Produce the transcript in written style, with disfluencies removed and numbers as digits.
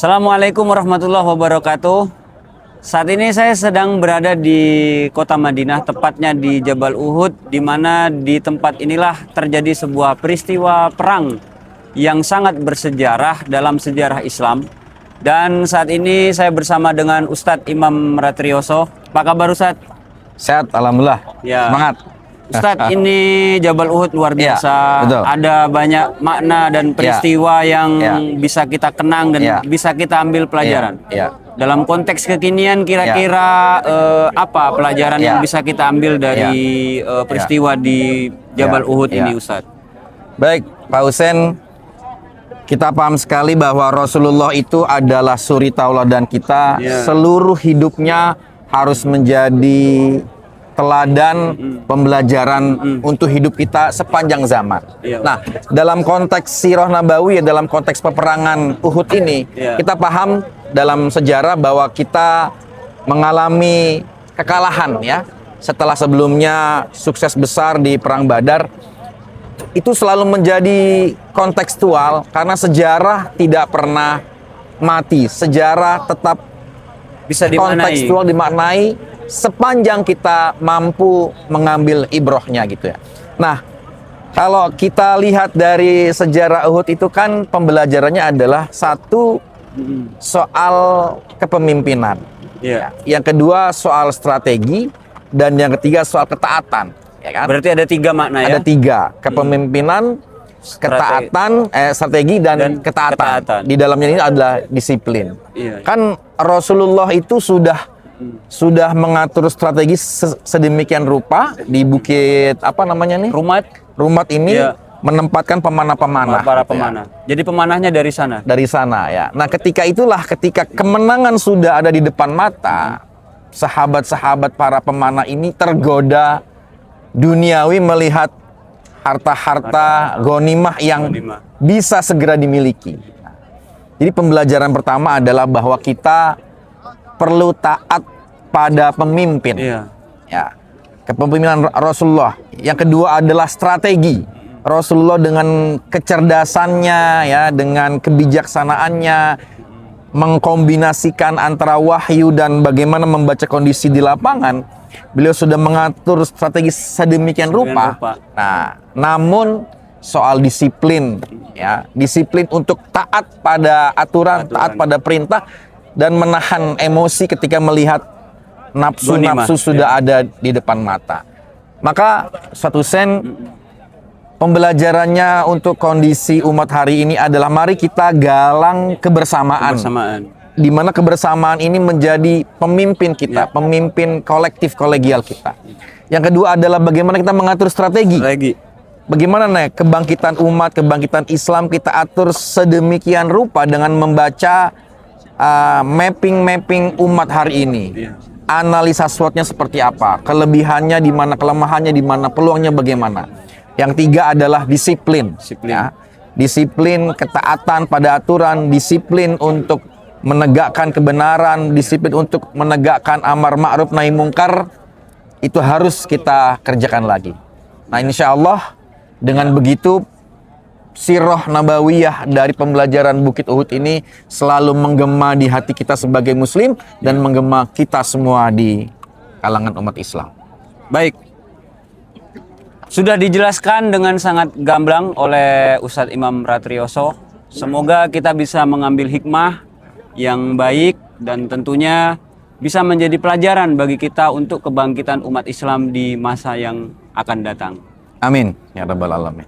Assalamualaikum warahmatullahi wabarakatuh. Saat ini saya sedang berada di kota Madinah, tepatnya di Jabal Uhud, di mana di tempat inilah terjadi sebuah peristiwa perang yang sangat bersejarah dalam sejarah Islam. Dan saat ini saya bersama dengan Ustadz Imam Ratrioso. Apa kabar Ustadz? Sehat, alhamdulillah. Ya. Semangat. Ustadz, ini Jabal Uhud luar biasa. Ya, betul. Ada banyak makna dan peristiwa yang bisa kita kenang dan bisa kita ambil pelajaran. Dalam konteks kekinian, kira-kira apa pelajaran yang bisa kita ambil dari peristiwa di Jabal Uhud ini, Ustadz? Baik, Pak Husein, kita paham sekali bahwa Rasulullah itu adalah suri tauladan kita. Seluruh hidupnya harus menjadi teladan pembelajaran untuk hidup kita sepanjang zaman. Nah, dalam konteks sirah nabawi, dalam konteks peperangan Uhud ini, kita paham dalam sejarah bahwa kita mengalami kekalahan ya. Setelah sebelumnya sukses besar di perang Badar, itu selalu menjadi kontekstual karena sejarah tidak pernah mati. Sejarah tetap bisa kontekstual dimaknai sepanjang kita mampu mengambil ibrohnya gitu ya. Nah, kalau kita lihat dari sejarah Uhud itu kan pembelajarannya adalah satu soal kepemimpinan, yang kedua soal strategi, dan yang ketiga soal ketaatan. Ya kan? Berarti ada tiga makna ya? Ada tiga, kepemimpinan, ketaatan, strategi dan ketaatan. Di dalamnya ini adalah disiplin. Kan Rasulullah itu sudah mengatur strategi sedemikian rupa di bukit apa namanya nih? Rumat ini menempatkan pemanah-pemanah. Para pemanah. Jadi pemanahnya dari sana. Dari sana ya. Nah, ketika kemenangan sudah ada di depan mata, sahabat-sahabat para pemanah ini tergoda duniawi melihat harta-harta ghanimah yang bisa segera dimiliki. Jadi pembelajaran pertama adalah bahwa kita perlu taat pada pemimpin. Ya, kepemimpinan Rasulullah. Yang kedua adalah strategi. Rasulullah dengan kecerdasannya, ya, dengan kebijaksanaannya, mengkombinasikan antara wahyu dan bagaimana membaca kondisi di lapangan. Beliau sudah mengatur strategi sedemikian rupa. Nah, namun soal disiplin, ya, disiplin untuk taat pada aturan, taat pada perintah, dan menahan emosi ketika melihat nafsu-nafsu sudah ada di depan mata. Maka suatu sen pembelajarannya untuk kondisi umat hari ini adalah mari kita galang kebersamaan. Di mana kebersamaan ini menjadi pemimpin kita, pemimpin kolektif kolegial kita. Yang kedua adalah bagaimana kita mengatur strategi. Bagaimana nih kebangkitan umat, kebangkitan Islam kita atur sedemikian rupa dengan membaca mapping umat hari ini. Analisa SWOT-nya seperti apa, kelebihannya di mana, kelemahannya di mana, peluangnya bagaimana. Yang tiga adalah disiplin. Ya. Disiplin, ketaatan pada aturan, disiplin untuk menegakkan kebenaran, disiplin untuk menegakkan amar ma'ruf nahi mungkar. Itu harus kita kerjakan lagi. Nah, insya Allah dengan begitu sirah nabawiyah dari pembelajaran Bukit Uhud ini selalu menggema di hati kita sebagai muslim dan menggema kita semua di kalangan umat Islam. Baik. Sudah dijelaskan dengan sangat gamblang oleh Ustadz Imam Ratrioso. Semoga kita bisa mengambil hikmah yang baik dan tentunya bisa menjadi pelajaran bagi kita untuk kebangkitan umat Islam di masa yang akan datang. Amin ya rabbal alamin.